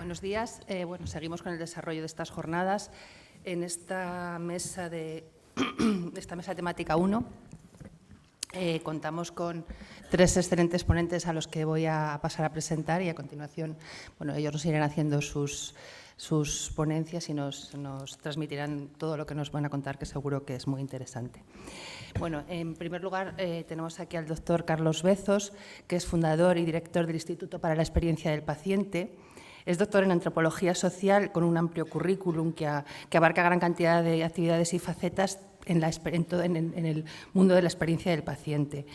Buenos días. Seguimos con el desarrollo de estas jornadas. En esta mesa temática 1 contamos con 3 excelentes ponentes a los que voy a pasar a presentar y a continuación ellos nos irán haciendo sus ponencias y nos transmitirán todo lo que nos van a contar, que seguro que es muy interesante. En primer lugar, tenemos aquí al doctor Carlos Bezos, que es fundador y director del Instituto para la Experiencia del Paciente. Es doctor en Antropología Social, con un amplio currículum que abarca gran cantidad de actividades y facetas en el mundo de la experiencia del paciente.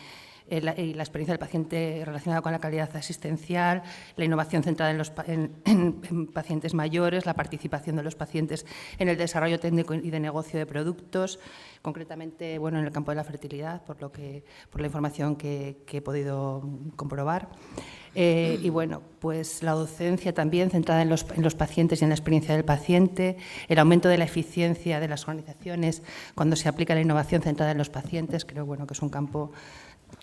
Y la experiencia del paciente relacionada con la calidad asistencial, la innovación centrada en pacientes mayores, la participación de los pacientes en el desarrollo técnico y de negocio de productos, concretamente en el campo de la fertilidad, por la información que he podido comprobar. La docencia también centrada en los pacientes y en la experiencia del paciente, el aumento de la eficiencia de las organizaciones cuando se aplica la innovación centrada en los pacientes, creo que es un campo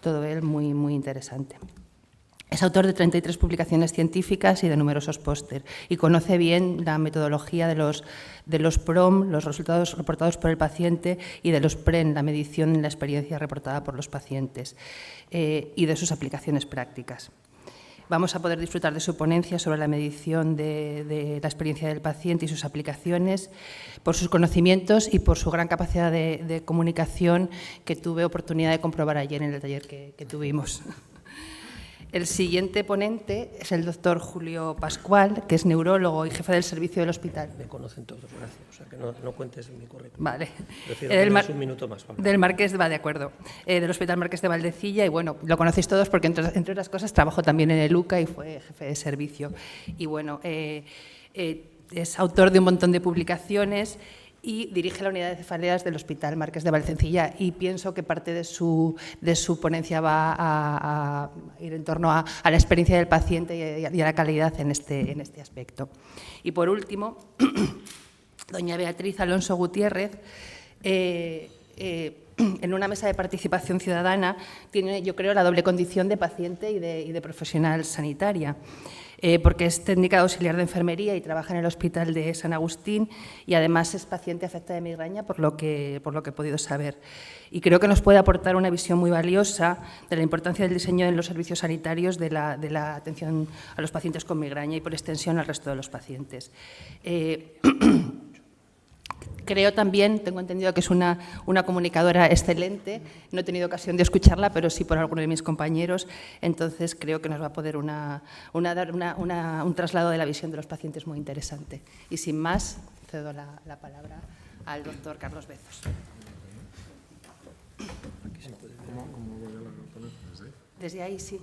todo él muy, muy interesante. Es autor de 33 publicaciones científicas y de numerosos póster y conoce bien la metodología de los PROM, los resultados reportados por el paciente, y de los PREN, la medición en la experiencia reportada por los pacientes, y de sus aplicaciones prácticas. Vamos a poder disfrutar de su ponencia sobre la medición de la experiencia del paciente y sus aplicaciones, por sus conocimientos y por su gran capacidad de comunicación, que tuve oportunidad de comprobar ayer en el taller que tuvimos. El siguiente ponente es el doctor Julio Pascual, que es neurólogo y jefe del servicio del hospital. Me conocen todos, gracias. O sea, que no cuentes en mi currículum. Vale. Prefiero tener un minuto más. Del Marqués, de acuerdo. Del Hospital Marqués de Valdecilla, y lo conocéis todos porque, entre otras cosas, trabajó también en el UCA y fue jefe de servicio. Y es autor de un montón de publicaciones y dirige la unidad de cefaleas del Hospital Marqués de Valdecilla, y pienso que parte de su ponencia va a ir en torno a la experiencia del paciente y a la calidad en este aspecto. Y por último, doña Beatriz Alonso Gutiérrez, en una mesa de participación ciudadana, tiene, yo creo, la doble condición de paciente y de profesional sanitaria. Porque es técnica auxiliar de enfermería y trabaja en el Hospital de San Agustín, y además es paciente afecta de migraña, por lo que he podido saber. Y creo que nos puede aportar una visión muy valiosa de la importancia del diseño en los servicios sanitarios de la atención a los pacientes con migraña y, por extensión, al resto de los pacientes. Creo también, tengo entendido que es una comunicadora excelente. No he tenido ocasión de escucharla, pero sí por alguno de mis compañeros. Entonces, creo que nos va a poder dar un traslado de la visión de los pacientes muy interesante. Y sin más, cedo la palabra al doctor Carlos Bezos. ¿Cómo voy a poner? Desde ahí, sí.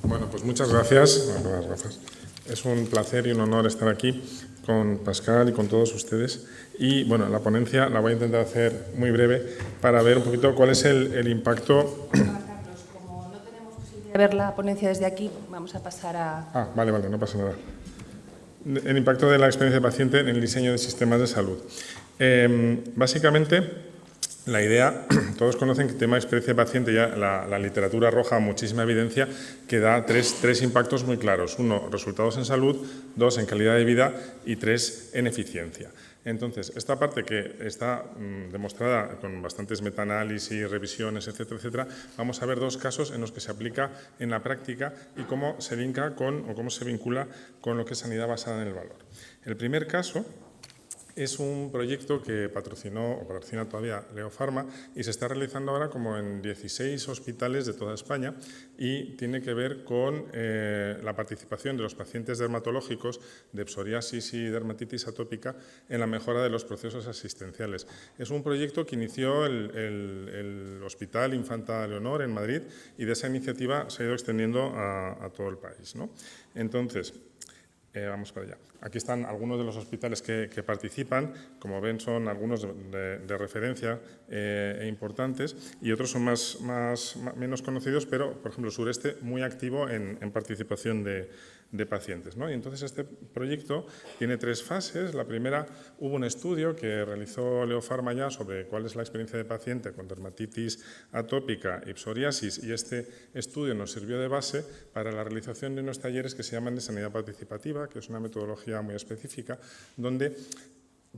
Bueno, pues muchas gracias. Es un placer y un honor estar aquí con Pascal y con todos ustedes. Y la ponencia la voy a intentar hacer muy breve para ver un poquito cuál es el impacto. Carlos, como no tenemos posibilidad de ver la ponencia desde aquí, vamos a pasar a... Vale, no pasa nada. El impacto de la experiencia del paciente en el diseño de sistemas de salud. Básicamente, la idea, todos conocen que el tema de experiencia de paciente, ya la literatura arroja muchísima evidencia que da tres impactos muy claros. 1, resultados en salud; 2, en calidad de vida; y 3, en eficiencia. Entonces, esta parte que está demostrada con bastantes metaanálisis, revisiones, etcétera, etcétera, vamos a ver 2 casos en los que se aplica en la práctica y cómo se linka cómo se vincula con lo que es sanidad basada en el valor. El primer caso es un proyecto que patrocina todavía Leo Pharma, y se está realizando ahora como en 16 hospitales de toda España, y tiene que ver con la participación de los pacientes dermatológicos de psoriasis y dermatitis atópica en la mejora de los procesos asistenciales. Es un proyecto que inició el Hospital Infanta Leonor en Madrid, y de esa iniciativa se ha ido extendiendo a todo el país, ¿no? Entonces, vamos para allá. Aquí están algunos de los hospitales que participan. Como ven, son algunos de referencia e importantes, y otros son menos conocidos, pero, por ejemplo, Sureste, muy activo en participación de de pacientes, ¿no? Y entonces este proyecto tiene 3 fases. La primera, hubo un estudio que realizó Leopharma ya sobre cuál es la experiencia de paciente con dermatitis atópica y psoriasis, y este estudio nos sirvió de base para la realización de unos talleres que se llaman de sanidad participativa, que es una metodología muy específica, donde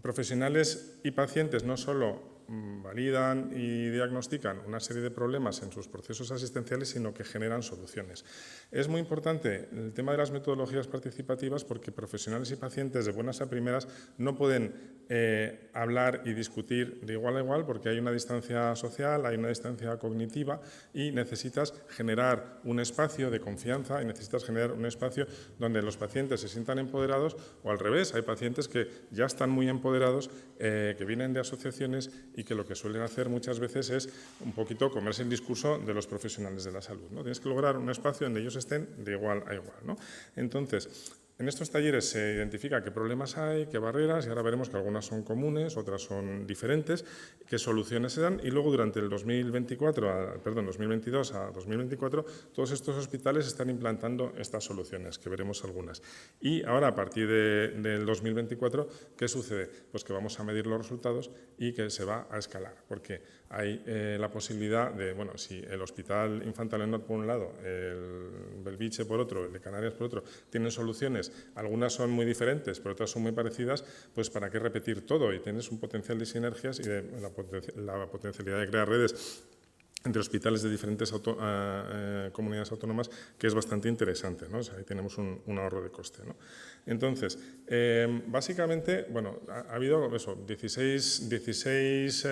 profesionales y pacientes no solo validan y diagnostican una serie de problemas en sus procesos asistenciales, sino que generan soluciones. Es muy importante el tema de las metodologías participativas porque profesionales y pacientes de buenas a primeras no pueden hablar y discutir de igual a igual porque hay una distancia social, hay una distancia cognitiva y necesitas generar un espacio de confianza y necesitas generar un espacio donde los pacientes se sientan empoderados, o al revés, hay pacientes que ya están muy empoderados, que vienen de asociaciones y que lo que suelen hacer muchas veces es un poquito comerse el discurso de los profesionales de la salud, ¿no? Tienes que lograr un espacio donde ellos estén de igual a igual, ¿no? Entonces, en estos talleres se identifica qué problemas hay, qué barreras, y ahora veremos que algunas son comunes, otras son diferentes, qué soluciones se dan, y luego durante el 2022 a 2024, todos estos hospitales están implantando estas soluciones, que veremos algunas. Y ahora, a partir del 2024, ¿qué sucede? Pues que vamos a medir los resultados y que se va a escalar, porque hay la posibilidad de, bueno, si el Hospital Infanta Leonor por un lado, el Belviche por otro, el de Canarias por otro, tienen soluciones, algunas son muy diferentes, pero otras son muy parecidas, pues ¿para qué repetir todo? Y tienes un potencial de sinergias y de la potencialidad de crear redes entre hospitales de diferentes comunidades autónomas, que es bastante interesante, ¿no? O sea, ahí tenemos un ahorro de coste, ¿no? Entonces, básicamente, bueno, ha habido eso, 16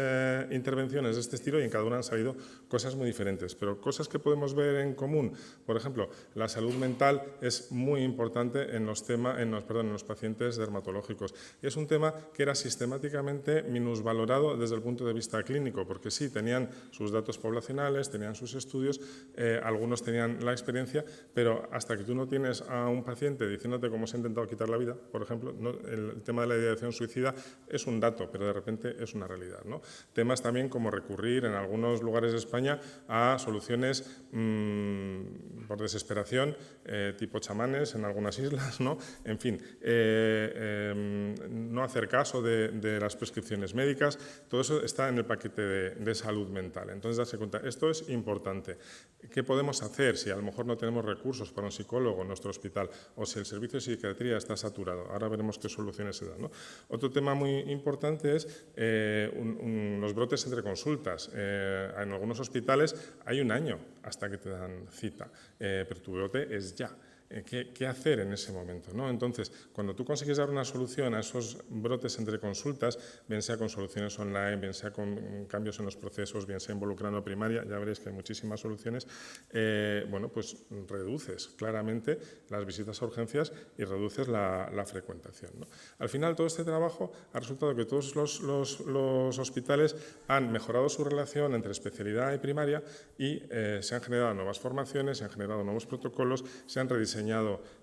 intervenciones de este estilo y en cada una han salido cosas muy diferentes, pero cosas que podemos ver en común. Por ejemplo, la salud mental es muy importante en los pacientes dermatológicos, y es un tema que era sistemáticamente minusvalorado desde el punto de vista clínico, porque sí, tenían sus datos poblacionales, tenían sus estudios, algunos tenían la experiencia, pero hasta que tú no tienes a un paciente diciéndote cómo se ha intentado quitar la vida, por ejemplo, ¿no? El tema de la ideación suicida es un dato, pero de repente es una realidad, ¿no? Temas también como recurrir en algunos lugares de España a soluciones por desesperación, tipo chamanes en algunas islas, ¿no? En fin, no hacer caso de las prescripciones médicas, todo eso está en el paquete de salud mental. Entonces, darse cuenta, esto es importante. ¿Qué podemos hacer si a lo mejor no tenemos recursos para un psicólogo en nuestro hospital o si el servicio de psiquiatría está saturado? Ahora veremos qué soluciones se dan, ¿no? Otro tema muy importante es los brotes entre consultas. En algunos hospitales hay un año hasta que te dan cita, pero tu brote es ya. ¿Qué hacer en ese momento, ¿no? Entonces, cuando tú consigues dar una solución a esos brotes entre consultas, bien sea con soluciones online, bien sea con cambios en los procesos, bien sea involucrando a primaria, ya veréis que hay muchísimas soluciones, bueno, pues reduces claramente las visitas a urgencias y reduces la frecuentación, ¿no? Al final, todo este trabajo ha resultado que todos los hospitales han mejorado su relación entre especialidad y primaria y se han generado nuevas formaciones, se han generado nuevos protocolos, se han rediseñado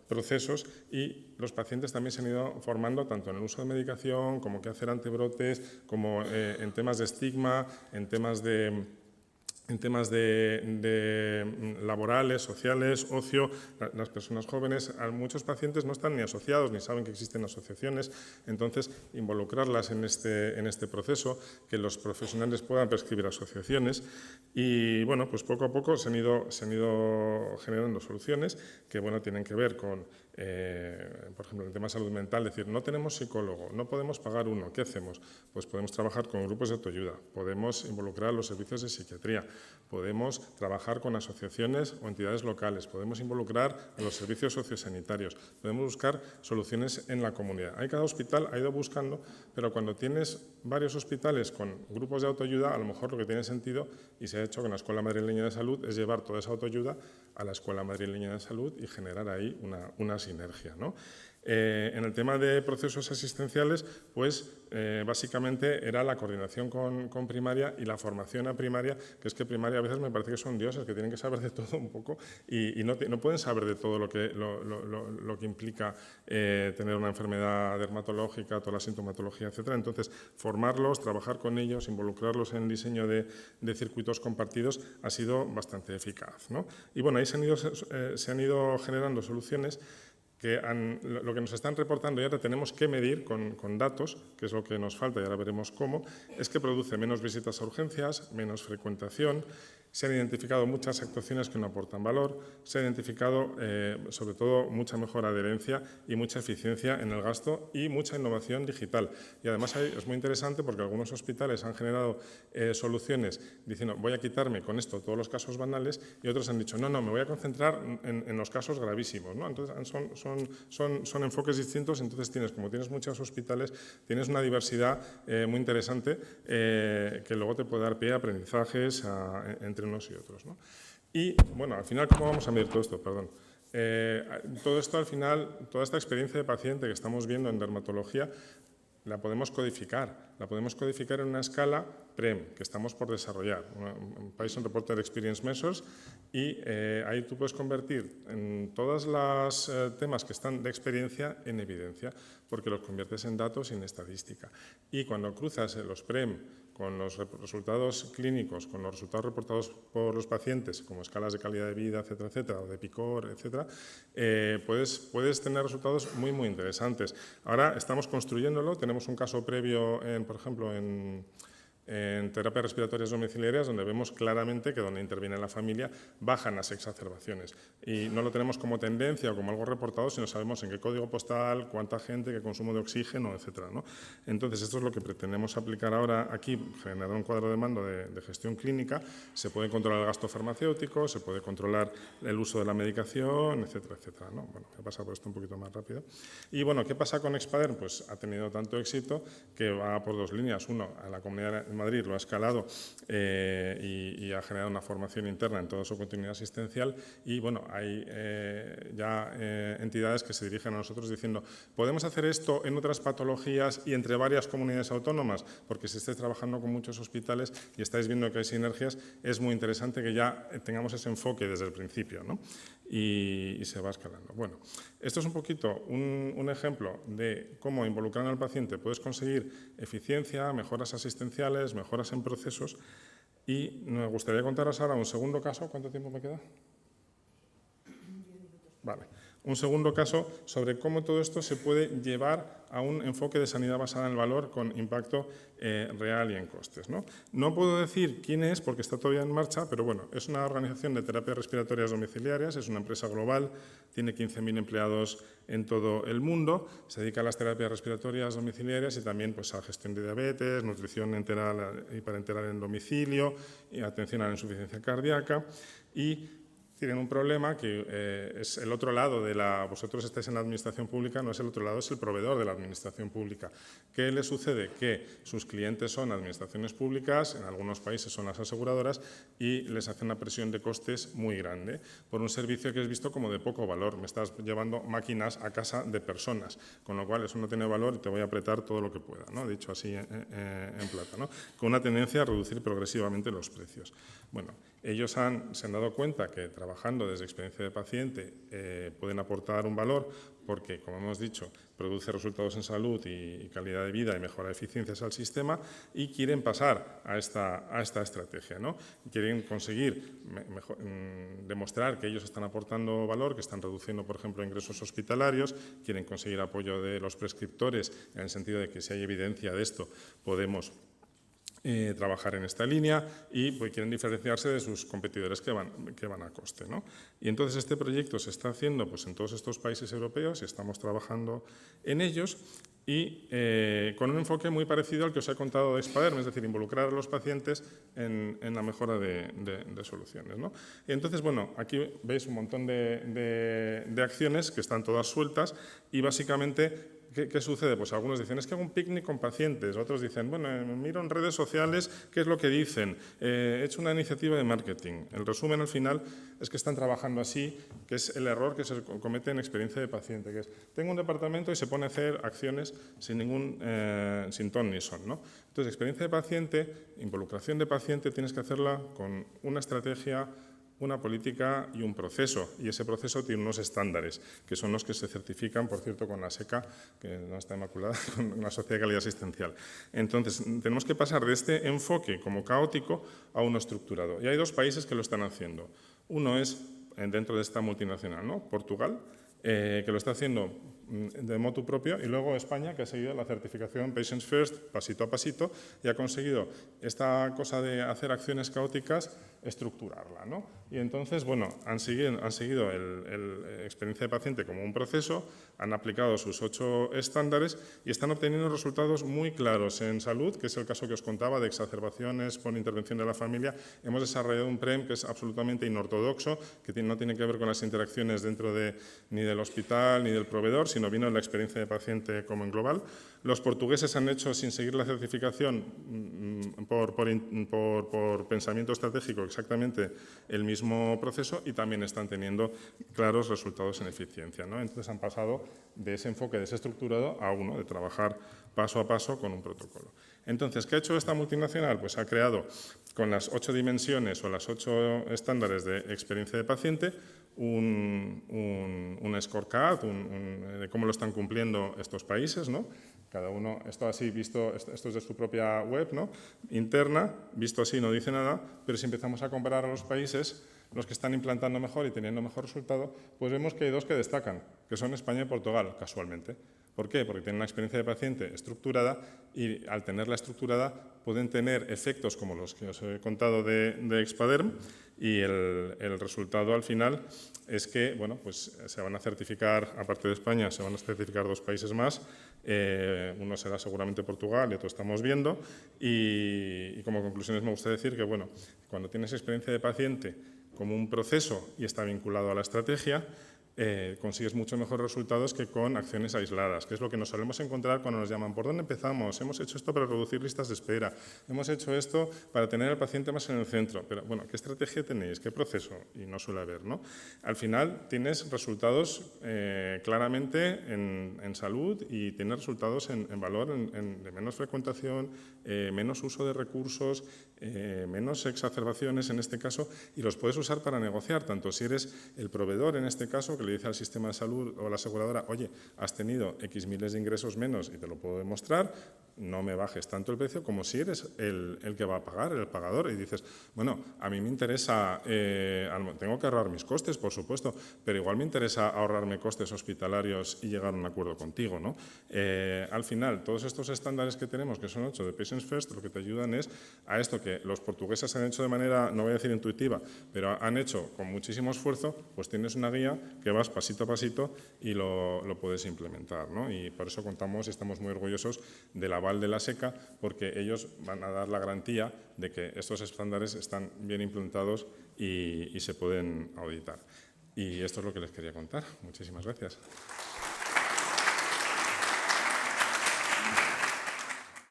procesos y los pacientes también se han ido formando tanto en el uso de medicación como qué hacer ante brotes, como en temas de estigma, en temas laborales, sociales, ocio. Las personas jóvenes, muchos pacientes no están ni asociados ni saben que existen asociaciones, entonces involucrarlas en este proceso, que los profesionales puedan prescribir asociaciones y bueno, pues poco a poco se han ido generando soluciones que bueno, tienen que ver con, por ejemplo, el tema de salud mental, decir, no tenemos psicólogo, no podemos pagar uno, ¿qué hacemos? Pues podemos trabajar con grupos de autoayuda, podemos involucrar los servicios de psiquiatría, podemos trabajar con asociaciones o entidades locales, podemos involucrar a los servicios sociosanitarios, podemos buscar soluciones en la comunidad. Ahí cada hospital ha ido buscando, pero cuando tienes varios hospitales con grupos de autoayuda, a lo mejor lo que tiene sentido, y se ha hecho con la Escuela Madrileña de Salud, es llevar toda esa autoayuda a la Escuela Madrileña de Salud y generar ahí una sinergia, ¿no? En el tema de procesos asistenciales, pues básicamente era la coordinación con primaria y la formación a primaria, que es que primaria a veces me parece que son dioses, que tienen que saber de todo un poco y no pueden saber de todo lo que implica tener una enfermedad dermatológica, toda la sintomatología, etcétera. Entonces, formarlos, trabajar con ellos, involucrarlos en el diseño de circuitos compartidos ha sido bastante eficaz, ¿no? Y bueno, ahí se han ido generando soluciones lo que nos están reportando y ahora tenemos que medir con datos, que es lo que nos falta y ahora veremos cómo, es que produce menos visitas a urgencias, menos frecuentación, se han identificado muchas actuaciones que no aportan valor, se ha identificado sobre todo mucha mejor adherencia y mucha eficiencia en el gasto y mucha innovación digital. Y además es muy interesante porque algunos hospitales han generado soluciones diciendo voy a quitarme con esto todos los casos banales y otros han dicho no, me voy a concentrar en los casos gravísimos, ¿no? Entonces son enfoques distintos, entonces como tienes muchos hospitales, tienes una diversidad muy interesante que luego te puede dar pie a aprendizajes entre unos y otros, ¿no? Y, bueno, al final, ¿cómo vamos a medir todo esto? Perdón. Todo esto, al final, toda esta experiencia de paciente que estamos viendo en dermatología, la podemos codificar en una escala PREM, que estamos por desarrollar, un Patient Reported Experience Measures, y ahí tú puedes convertir en todos los temas que están de experiencia en evidencia, porque los conviertes en datos y en estadística. Y cuando cruzas los PREM con los resultados clínicos, con los resultados reportados por los pacientes, como escalas de calidad de vida, etcétera, o de PICOR, etcétera, puedes tener resultados muy, muy interesantes. Ahora estamos construyéndolo, tenemos un caso previo, por ejemplo, en terapias respiratorias domiciliarias, donde vemos claramente que donde interviene la familia bajan las exacerbaciones. Y no lo tenemos como tendencia o como algo reportado, sino sabemos en qué código postal, cuánta gente, qué consumo de oxígeno, etcétera, ¿no? Entonces, esto es lo que pretendemos aplicar ahora aquí, generar un cuadro de mando de gestión clínica. Se puede controlar el gasto farmacéutico, se puede controlar el uso de la medicación, etcétera, ¿no? Bueno, voy a pasar por esto un poquito más rápido. Y bueno, ¿qué pasa con Expaderm? Pues ha tenido tanto éxito que va por dos líneas. Uno, a la Comunidad de Madrid lo ha escalado y ha generado una formación interna en toda su continuidad asistencial y bueno, hay ya entidades que se dirigen a nosotros diciendo ¿podemos hacer esto en otras patologías y entre varias comunidades autónomas? Porque si estáis trabajando con muchos hospitales y estáis viendo que hay sinergias, es muy interesante que ya tengamos ese enfoque desde el principio, ¿no? Y se va escalando. Bueno, esto es un poquito un ejemplo de cómo involucrando al paciente puedes conseguir eficiencia, mejoras asistenciales, mejoras en procesos y me gustaría contaros ahora un segundo caso. ¿Cuánto tiempo me queda? 10 minutos. Vale. Un segundo caso sobre cómo todo esto se puede llevar a un enfoque de sanidad basada en el valor con impacto real y en costes, ¿no? No puedo decir quién es porque está todavía en marcha, pero bueno, es una organización de terapias respiratorias domiciliarias, es una empresa global, tiene 15.000 empleados en todo el mundo, se dedica a las terapias respiratorias domiciliarias y también pues, a gestión de diabetes, nutrición enteral y parenteral en domicilio, y atención a la insuficiencia cardíaca y tienen un problema que es el otro lado de vosotros estáis en la administración pública, no es el otro lado, es el proveedor de la administración pública. ¿Qué le sucede? Que sus clientes son administraciones públicas, en algunos países son las aseguradoras y les hace una presión de costes muy grande por un servicio que es visto como de poco valor. Me estás llevando máquinas a casa de personas, con lo cual eso no tiene valor y te voy a apretar todo lo que pueda, ¿no? Dicho así en plata, ¿no? Con una tendencia a reducir progresivamente los precios. Bueno, ellos se han dado cuenta que trabajando desde experiencia de paciente pueden aportar un valor porque, como hemos dicho, produce resultados en salud y calidad de vida y mejora eficiencias al sistema y quieren pasar a esta estrategia, ¿no? Quieren conseguir demostrar que ellos están aportando valor, que están reduciendo, por ejemplo, ingresos hospitalarios, quieren conseguir apoyo de los prescriptores en el sentido de que si hay evidencia de esto podemos trabajar en esta línea y pues, quieren diferenciarse de sus competidores que van a coste, ¿no? Y entonces este proyecto se está haciendo pues, en todos estos países europeos y estamos trabajando en ellos y con un enfoque muy parecido al que os he contado de Expaderm, es decir, involucrar a los pacientes en la mejora de soluciones, ¿no? Y entonces, bueno, aquí veis un montón de acciones que están todas sueltas y básicamente ¿qué sucede? Pues algunos dicen, es que hago un picnic con pacientes, otros dicen, bueno, miro en redes sociales qué es lo que dicen, he hecho una iniciativa de marketing. El resumen al final es que están trabajando así, que es el error que se comete en experiencia de paciente, que es, tengo un departamento y se pone a hacer acciones sin ton ni son, ¿no? Entonces, experiencia de paciente, involucración de paciente, tienes que hacerla con una estrategia, una política y un proceso, y ese proceso tiene unos estándares, que son los que se certifican, por cierto, con la SECA, que no está inmaculada, con la Sociedad de Calidad Asistencial. Entonces, tenemos que pasar de este enfoque como caótico a uno estructurado. Y hay dos países que lo están haciendo. Uno es dentro de esta multinacional, ¿no? Portugal, que lo está haciendo de motu propio, y luego España, que ha seguido la certificación Patients First pasito a pasito y ha conseguido esta cosa de hacer acciones caóticas, estructurarla, ¿no? Y entonces, bueno, han seguido experiencia de paciente como un proceso, han aplicado sus 8 estándares y están obteniendo resultados muy claros en salud, que es el caso que os contaba de exacerbaciones por intervención de la familia. Hemos desarrollado un PREM que es absolutamente inortodoxo, que no tiene que ver con las interacciones dentro ni del hospital ni del proveedor, sino vino en la experiencia de paciente como en global. Los portugueses han hecho, sin seguir la certificación, por pensamiento estratégico, exactamente el mismo proceso y también están teniendo claros resultados en eficiencia, ¿no? Entonces han pasado de ese enfoque desestructurado a uno de trabajar paso a paso con un protocolo. Entonces, ¿qué ha hecho esta multinacional? Pues ha creado con las 8 dimensiones o las 8 estándares de experiencia de paciente un scorecard de cómo lo están cumpliendo estos países, ¿no? Cada uno, esto así visto, esto es de su propia web, ¿no? Interna, visto así no dice nada, pero si empezamos a comparar a los países, los que están implantando mejor y teniendo mejor resultado, pues vemos que hay 2 que destacan, que son España y Portugal, casualmente. ¿Por qué? Porque tienen una experiencia de paciente estructurada y al tenerla estructurada pueden tener efectos como los que os he contado de Expaderm y el resultado al final es que, bueno, pues se van a certificar, aparte de España, se van a certificar 2 países más, uno será seguramente Portugal y otro estamos viendo y como conclusiones me gusta decir que, bueno, cuando tienes experiencia de paciente como un proceso y está vinculado a la estrategia, consigues mucho mejores resultados que con acciones aisladas, que es lo que nos solemos encontrar cuando nos llaman. ¿Por dónde empezamos? Hemos hecho esto para reducir listas de espera, hemos hecho esto para tener al paciente más en el centro, pero bueno, ¿qué estrategia tenéis? ¿Qué proceso? Y no suele haber, ¿no? Al final tienes resultados claramente en salud y tienes resultados en valor de menos frecuentación, menos uso de recursos, menos exacerbaciones en este caso, y los puedes usar para negociar, tanto si eres el proveedor en este caso, que le dice al sistema de salud o a la aseguradora, oye, has tenido X miles de ingresos menos y te lo puedo demostrar, no me bajes tanto el precio, como si eres el que va a pagar, el pagador, y dices, bueno, a mí me interesa, tengo que ahorrar mis costes, por supuesto, pero igual me interesa ahorrarme costes hospitalarios y llegar a un acuerdo contigo, ¿no? Al final, todos estos estándares que tenemos, que son 8 de Patients First, lo que te ayudan es a esto que los portugueses han hecho de manera, no voy a decir intuitiva, pero han hecho con muchísimo esfuerzo, pues tienes una guía que vas pasito a pasito y lo puedes implementar, ¿no? Y por eso contamos y estamos muy orgullosos del aval de la SECA, porque ellos van a dar la garantía de que estos estándares están bien implementados y se pueden auditar. Y esto es lo que les quería contar. Muchísimas gracias.